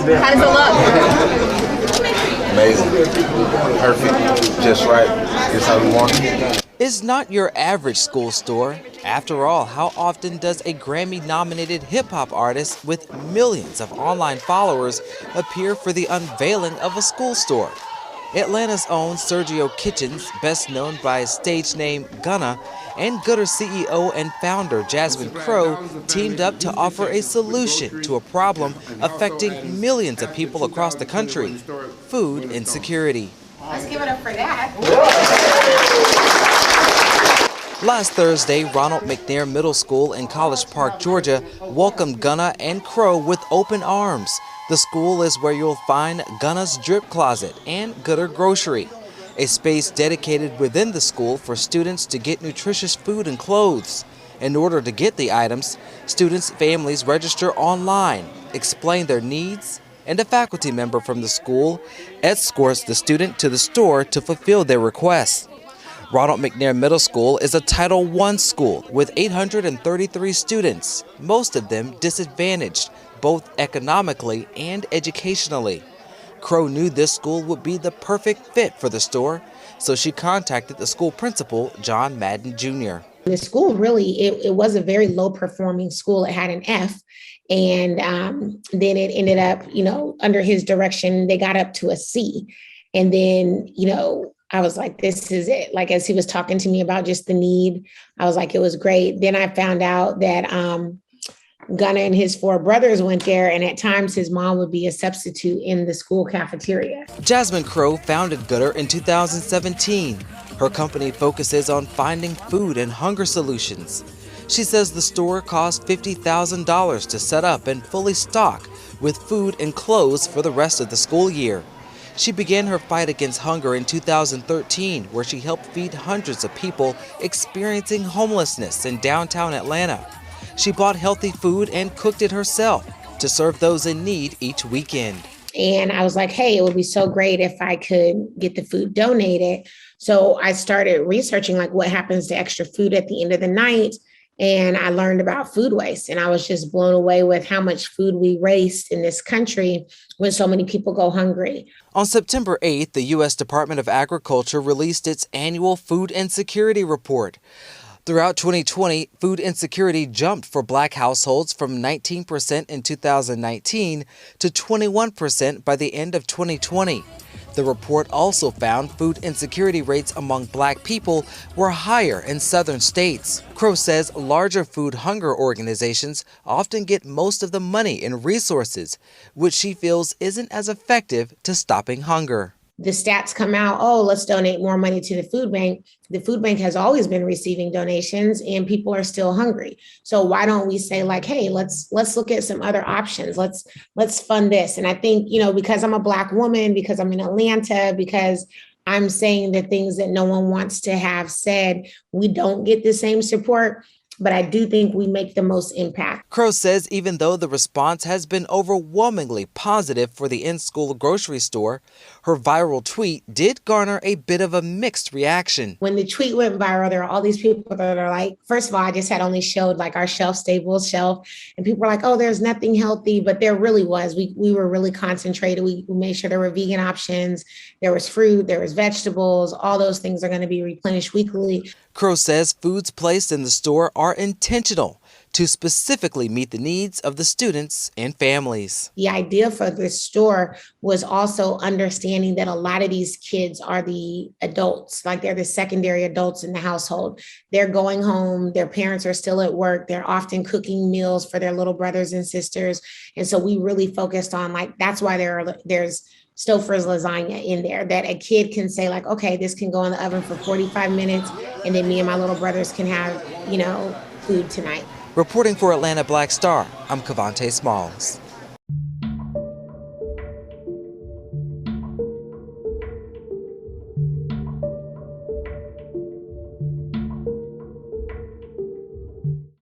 How does it look? Amazing. Perfect. Just right. Just how we want it. It's not your average school store. After all, how often does a Grammy-nominated hip-hop artist with millions of online followers appear for the unveiling of a school store? Atlanta's own Sergio Kitchens, best known by his stage name Gunna, and Goodr CEO and founder Jasmine Crowe teamed up to offer a solution to a problem affecting millions of people across the country: food insecurity. Let's give it up for that. Last Thursday, Ronald McNair Middle School in College Park, Georgia, welcomed Gunna and Crowe with open arms. The school is where you'll find Gunna's Drip Closet and Goodr Grocery, a space dedicated within the school for students to get nutritious food and clothes. In order to get the items, students' families register online, explain their needs, and a faculty member from the school escorts the student to the store to fulfill their requests. Ronald McNair Middle School is a Title I school with 833 students, most of them disadvantaged, both economically and educationally. Crowe knew this school would be the perfect fit for the store, so she contacted the school principal, John Madden Jr. The school really, it was a very low performing school. It had an F, and then it ended up, under his direction, they got up to a C. And then, I was like, this is it. Like, as he was talking to me about just the need, I was like, it was great. Then I found out that Gunna and his 4 brothers went there, and at times his mom would be a substitute in the school cafeteria. Jasmine Crowe founded Goodr in 2017. Her company focuses on finding food and hunger solutions. She says the store cost $50,000 to set up and fully stock with food and clothes for the rest of the school year. She began her fight against hunger in 2013, where she helped feed hundreds of people experiencing homelessness in downtown Atlanta. She bought healthy food and cooked it herself to serve those in need each weekend. And I was like, hey, it would be so great if I could get the food donated. So I started researching like what happens to extra food at the end of the night. And I learned about food waste. And I was just blown away with how much food we waste in this country when so many people go hungry. On September 8th, the U.S. Department of Agriculture released its annual food insecurity report. Throughout 2020, food insecurity jumped for Black households from 19% in 2019 to 21% by the end of 2020. The report also found food insecurity rates among Black people were higher in southern states. Crowe says larger food hunger organizations often get most of the money and resources, which she feels isn't as effective to stopping hunger. The stats come out, oh, let's donate more money to the food bank. The food bank has always been receiving donations and people are still hungry. So why don't we say like, hey, let's look at some other options. Let's fund this. And I think, because I'm a Black woman, because I'm in Atlanta, because I'm saying the things that no one wants to have said, we don't get the same support. But I do think we make the most impact. Crowe says even though the response has been overwhelmingly positive for the in-school grocery store, her viral tweet did garner a bit of a mixed reaction. When the tweet went viral, there are all these people that are like, first of all, I just had only showed like our shelf-stable shelf, and people were like, oh, there's nothing healthy, but there really was. We were really concentrated. We made sure there were vegan options. There was fruit, there was vegetables. All those things are going to be replenished weekly. Crowe says foods placed in the store are intentional to specifically meet the needs of the students and families. The idea for this store was also understanding that a lot of these kids are the adults, like they're the secondary adults in the household. They're going home, their parents are still at work, they're often cooking meals for their little brothers and sisters. And so we really focused on like, that's why there's Stouffer's lasagna in there, that a kid can say like, okay, this can go in the oven for 45 minutes. And then me and my little brothers can have, food tonight. Reporting for Atlanta Black Star, I'm Cavante Smalls.